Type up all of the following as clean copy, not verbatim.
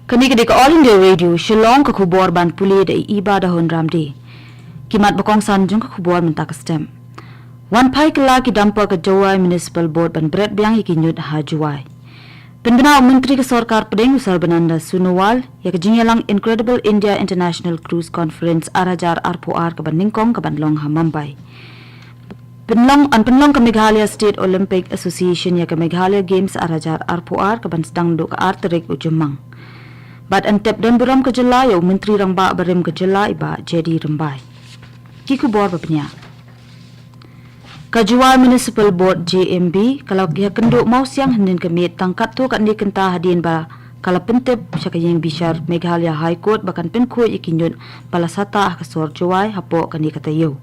Kani ka All India Radio Shillong ka khubor ban puli da iba da hon ramdi. Kimat bakong sanjung ka khubor mentak stem. Wan pai kala ki dampa ka Jawai Municipal Board ban bret biang ikinyut ha Jawai. Penbina Menteri ke Sarkar Pedeng Usar Bananda Sunowal ya ka jinyalang Incredible India International Cruise Conference arajar arpoar ka ban ningkong ka ban long ha Mumbai. Penlong ke Meghalaya State Olympic Association ya ka Meghalaya Games arajar arpoar ka ban sedang do ka arterik ujumang. Bat antep dan buram ke jela ya Menteri Rangba barem ke jela iba jadi rembai. Kiku bor bapnya. Kajua Municipal Board JMB kalau dia kenduk mau siang hendin kemit tangkat tu kat ni kentah hadin ba kalau pentep syakayeng bishar Meghalaya High Court bahkan penkui ikinyut balasata ke sor Jawai hapo kani kata yo.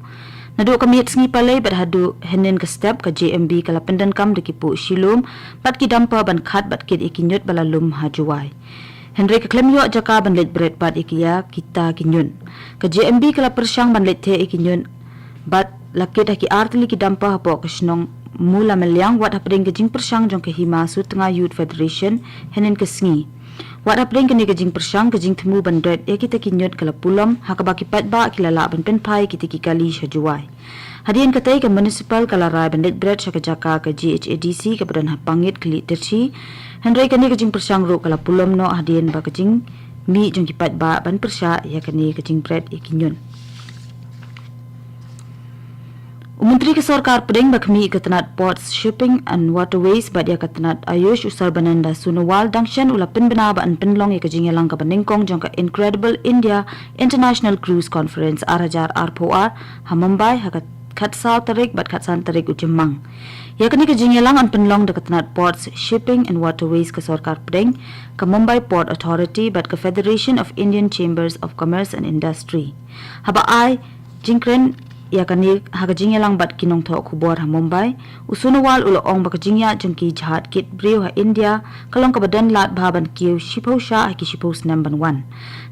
Nadu kemit sengi palai bat hadu hendin ke step ke JMB kalau pendan kam dekipu Shillong bat ki dampa ban khat bat kit ikinyut balalum ha Jawai. Henry ke klem yo jaka ban let bread bat ikiya kita kinyun. Ke JMB kala persyang ban let the ikinyun bat lakit ki artli ki dampa hapo ke snong mula meliang wat hapdeng ke jing persyang jong ke hima su tengah Youth Federation henin ke sngi. Wat hapdeng ke ni ke jing persyang ke jing temu ban bread e kita kinyut kala pulam ha ka baki pat ba kilala ban pen pai kita ki kali Juai. Hadian katai ke municipal kala rai ban let bread syaka jaka ke GHADC ke badan hapangit kli terci. Henry kani kejing persyang ru kala pulam no hadian ba kejing mi jong kipat ba ban persya ya kani kejing bread ikinyun. Menteri ke Sarkar Pedeng ba kami ketenat Ports Shipping and Waterways ba dia ketenat Ayush Usar Bananda Sunowal dangshan ula penbena ba an penlong ya kejing yalang ka baningkong jong ka Incredible India International Cruise Conference arajar arpoar ha Mumbai ha Khasi tarik bat Khasi tarik ujemang. Ya kini ke jingelang an penlong dekat tenat Ports Shipping and Waterways ke Sarkar Pedeng ke Mumbai Port Authority bat ke Federation of Indian Chambers of Commerce and Industry. Haba ai jingkren ya kini ha ke jingelang bat kinong thok khubor ha Mumbai usunawal uloong ba ke jingya jengki jahat kit briu ha India kalong ke badan lat baban kiu shipau sha ha ki shipau number 1.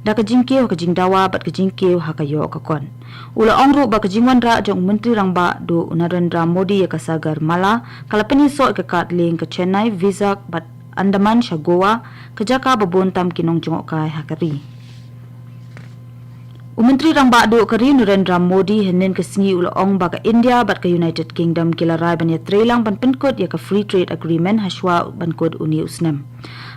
Da ke jingkiu ke jingdawa bat ke jingkiu ha ka yo ka kon. Uloong ru ba ke jingwan ra jong Menteri Rangba do Narendra Modi ya ka sagar mala kala peniso ke katling ke Chennai Vizag bat Andaman sha Goa ke jaka babontam kinong jong kai ha kari. Menteri Rangba do kari Narendra Modi henin ke singi uloong ba ka India bat ke United Kingdom kila rai ban ya trelang ban penkot ya ka free trade agreement haswa ban kod uni usnem.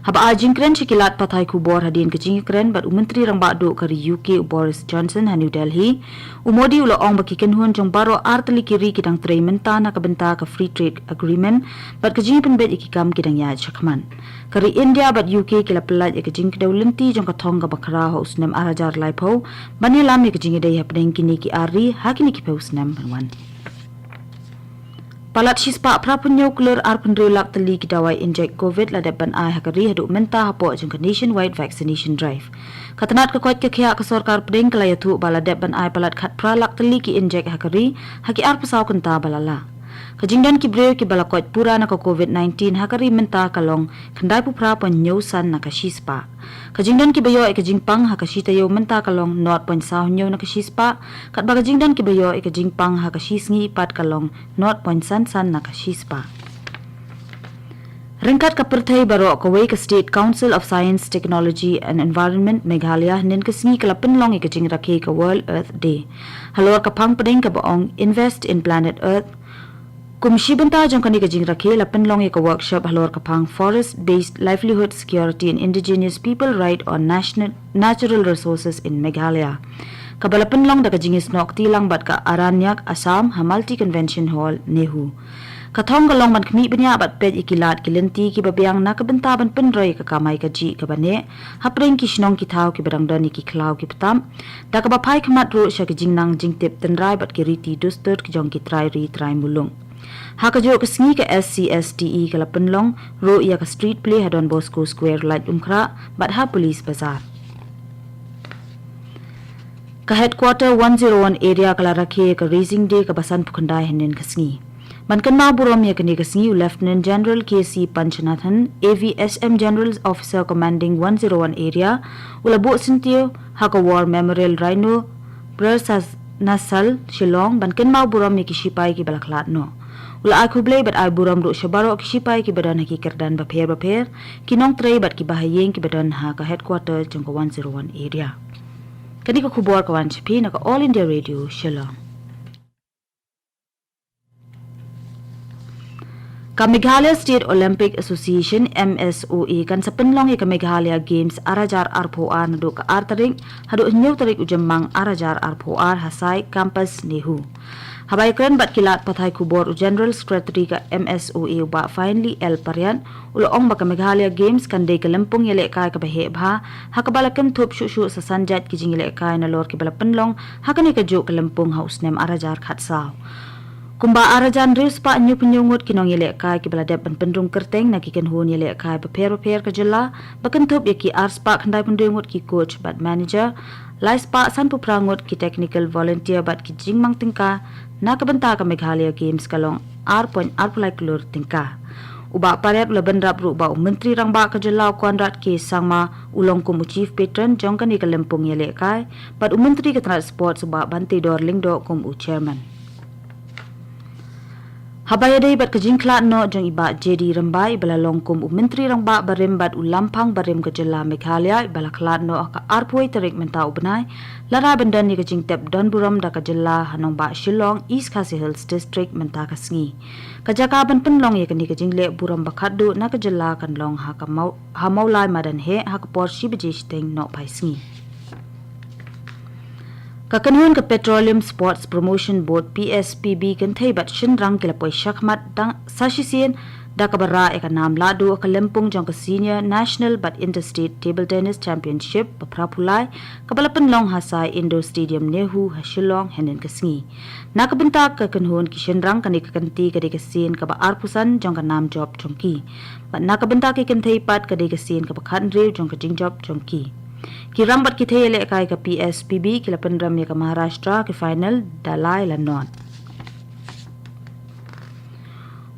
Haba jingkren shikilat pathai kubor hadin ke jingkren bat Menteri Rangba do kari UK Boris Johnson ha New Delhi Modi uloong ba kikenhun jong baro artli kiri kidang trei menta na kabenta ka free trade agreement bat ke jing penbet ikikam kidang ya chakman. Kari India bat UK kila pelat ya ke jing kedawlenti jong katong ka bakra ha usnem arajar laipo banilam ya ke jing idai hapdeng kini ki ari ha kini ki pe usnem banwan. Palat shispa prapunyo kulur arpun lak tali ki dawai inject COVID la depan ai hakari hadu menta hapo jong ka nationwide vaccination drive. Katanat ka kwat ke kya ka Sarkar Pedeng kala yatu bala depan ai palat khat pralak tali ki inject hakari haki arpasaw kanta balala. Kajingdan ki breu ki bala kwat pura na ka COVID-19 hakari menta kalong kandai pu prapon nyusan na ka shispa. Kajingdan ki bayo ka jingpang ha ka shitayo menta kalong not point saw nyo na ka shispa kat ba kajingdan ki bayo ka jingpang ha ka shisngi pat kalong not point san na ka shispa. Ringkat ka perthai baro ka way ka State Council of Science, Technology and Environment Meghalaya nin ka singi kala penlong ka jing rakhe ka World Earth Day. Halor ka pang pedeng ka baong Invest in Planet Earth Kumshi benta jong kani ka jing rakhe la penlong ka workshop halor ka pang Forest Based Livelihood Security and Indigenous People Right on Natural Resources in Meghalaya. Kabala penlong da ka jingis nok tilang bat ka Aranyak Assam ha Multi Convention Hall Nehu. Kathong galong man kmi banya bat pet ikilat kilenti ki babyang na kabenta ban penroi ka kamai ka ji ka bane hapreng ki shnong ki thau ki barang dani ki khlaw ki patam da ka bapai khmat ro sha ki jingnang jingtep tenrai bat ki riti dustur ki jong ki trai ri trai mulung. Ha ka jo ka sngi ka SCSTE ka lapenlong ro ya ka street play ha Don Bosco Square light umkra bat ha police bazar. Ka headquarter 101 area kala rakhe ka raising day ka basan pukhandai henin ka sngi. Bankan Maburom ya kani ka sngi Lieutenant General KC Panchanathan AVSM General Officer Commanding 101 area ulabo sintio ha ka War Memorial Rhino Brasas Nasal Shillong bankan Maburom ya ki shipai ki balaklat no. Ula aku blay bat ai buram ru shabaro ki sipai ki badan ki kerdan baper kinong tray bat ki bahayeng ki badan ha ka headquarter jongka 101 area. Kani ko khubor kawan chipi na ka All India Radio Shillong. Ka Meghalaya State Olympic Association MSOE kan sa penlong ka Meghalaya Games arajar arpoar na do ka artaring hado nyaw tarik ujamang arajar arpoar hasai campus nehu. Habay kren bat kilat patay kubor General Secretary ka MSOE ba finally el parian uloong ba ka Meghalaya Games kan day ka lempong yele kay ka bahebha hakabalakem thup shushu sa sanjat ki jingile kay na lor ki bala penlong hakani ka jo ka lempong haus nem arajar khatsaw. Kumba arajan rius pa nyu penyungut kinong yele kai ki baladep pendung kerteng na kiken hun yele kai paper ka jela bakan thup yaki ars pa khandai pendungut ki coach bat manager lais pa san pu prangut ki technical volunteer bat ki jingmang tingka na kabenta ka Meghalaya Games kalong R.R. klur tingka uba paret laban rap ru ba menteri rang ba ka jela konrat ke sangma ulong kum chief patron jongkan ni kalempung yele kai bat menteri ka transport suba banti dor lingdo kum chairman. Habaya day bat kajing klat no jong iba JD rambai bala longkum menteri rangba barim bat ulampang barim ke jela Meghalaya bala klat no ka arpoi tarik menta ubnai lara bendan ni kajing tep don buram da ka jela hanong ba Shillong East Khasi Hills District menta kasngi kajaka ban penlong ye kani kajing le buram bakadu na ka jela kan long ha ka maulai madan he ha ka por shibeji steng no paisngi. Kakanun ka Petroleum Sports Promotion Board PSPB kan thai bat shin rang kila poi shakmat dang sashisien da ka bara eka nam ladu ka lempung jong ka senior national but interstate table tennis championship paprapulai ka balapan long hasai indoor stadium nehu ha Shillong henen ka sngi na ka benta ka kanhun ki shin rang kani ka kanti ka de ka sin ka ba arpusan jong ka nam job jongki bat na ka benta ki kan thai pat ka de ka sin ka ba khan rew jong ka jing job jongki Kirang bat kithe yele kai ka PSPB kila pendram ya ka Maharashtra ke final dalai lanon.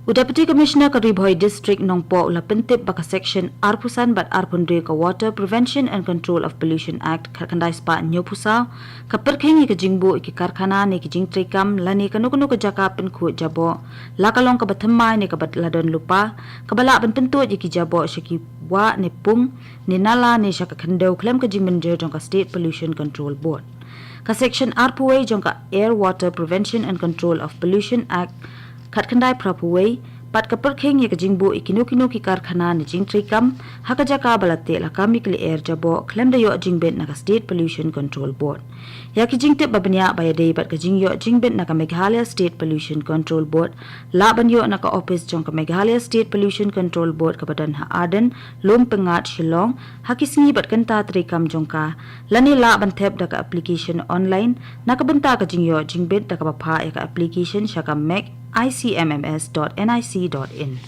Deputy Commissioner ka Ribhoy District Nongpo ula pentip baka section Arpusan bat Arpundre ka Water Prevention and Control of Pollution Act kandai spa nyopusaw ka perkhengi ka jingbo iki karkhana ne ki jingtrikam lani kanukuno ka jaka penku jabo lakalong ka bathamai ne ka batladon lupa kabala ban pentu iki jabo shaki wa ne pung ne nala ne shaka khandau klem ka jingmenjer jong ka State Pollution Control Board ka section Arpuway jong ka Air Water Prevention and Control of Pollution Act Khandai Prapuway pat ka perkheng ye ka jingbo ikino ki karkhana ni jingtrikam haka jaka balate la kamikli air jabo klem da yo jingben na ka State Pollution Control Board ya ki jingte babnya bayade bat ka jingyo jingben na ka Meghalaya State Pollution Control Board la banyo na ka office jong ka Meghalaya State Pollution Control Board ka badan ha aden lom pengat Shillong hakisngi bat kanta trikam jong ka lani la ban thep da ka application online na ka benta ka jingyo jingben da ka bapha ya ka application shaka mek icmms.nic.in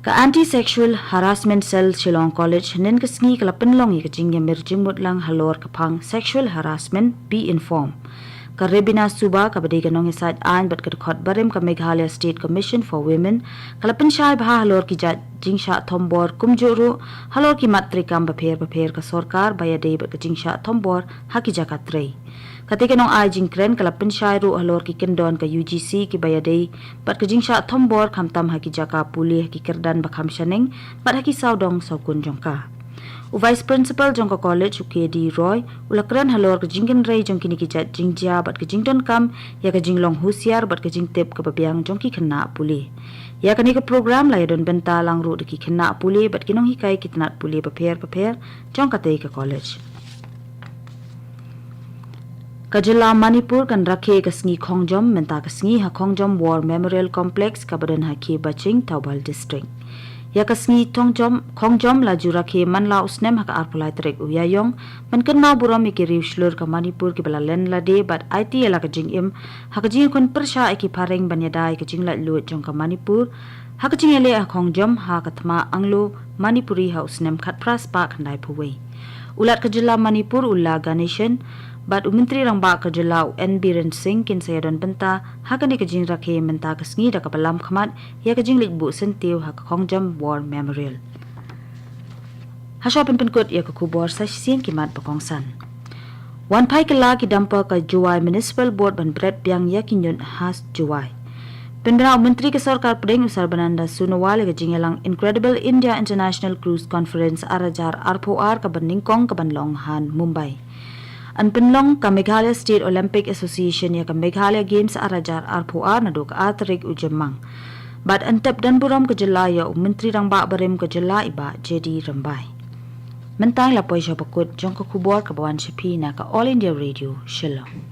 Ka Anti-Sexual Harassment Cell Shillong College nen ka sngi kala penlong ka jingya merjimut lang halor kapang sexual harassment be informed ka rebina suba ka badai ganong isad an bat ka khot barim ka Meghalaya State Commission for Women kala penshai bha halor ki jat jingsha thombor kumjuru halor ki matrikam bapher ka sarkar bayade bat ka jingsha thombor haki jakatrei Katika nong ay jingkren kala penshai ru halor ki kendon ka UGC ki bayadei bat ka jingsha thombor khamtam haki jaka puli haki kerdan bakham shaneng bat haki saudong saukun jongka Vice Principal jongka college UKD Roy ulakran halor ka jingken rei jongki ni ki jat jingjia bat ka jingdon kam ya ka jinglong husiar bat ka jingtep ka babyang jongki khenna puli ya kani ka program la yadon benta lang ru ki khenna puli bat kinong hikai kitnat puli paper jongka tei ka college Kajila Manipur kan rakhe kasngi Khongjom menta kasngi ha Khongjom War Memorial Complex kabadan ha ke Baching Taubal District. Ya kasngi Khongjom la jurakhe manla usnem ha ka arpulai trek uyayong man kenna buram ke riwshlur ka Manipur ke balalen la de bat IT la ka jingim ha ka jing kon persha ki pareng banyadai ka jingla lu jong ka Manipur ha ka jingele ha Khongjom ha ka thma anglo Manipuri ha usnem khat pras pa khandai phuwei. Ulat Kajila Manipur ulla Ganeshan Bat Menteri Rangba Kajelau N. Biren Singh kin saya don benta hakani kajing rakhe menta kasngi da kapalam khamat ya kajing likbu sentiu hak Khongjom War Memorial. Hasha penkut ya kubor sa sin kimat pakongsan. Wan pai kala ki dampa ka Juwai Municipal Board ban bret biang yakin yun has Juwai. Penderau Menteri Kesorkar Pedeng Usar Bananda Sunawale ke jingelang Incredible India International Cruise Conference arajar RPOR ke Beningkong ke Banlong Han Mumbai. An penlong ka Meghalaya State Olympic Association ya ka Meghalaya Games arajar RPOR na do ka atrik ujemang. Bad antep dan buram ke jelaya Menteri rang ba barem ke jela iba jadi rambai. Mentang lapoi siya pakut jong ka kubor ka bawan sipi na ka All India Radio Shillong.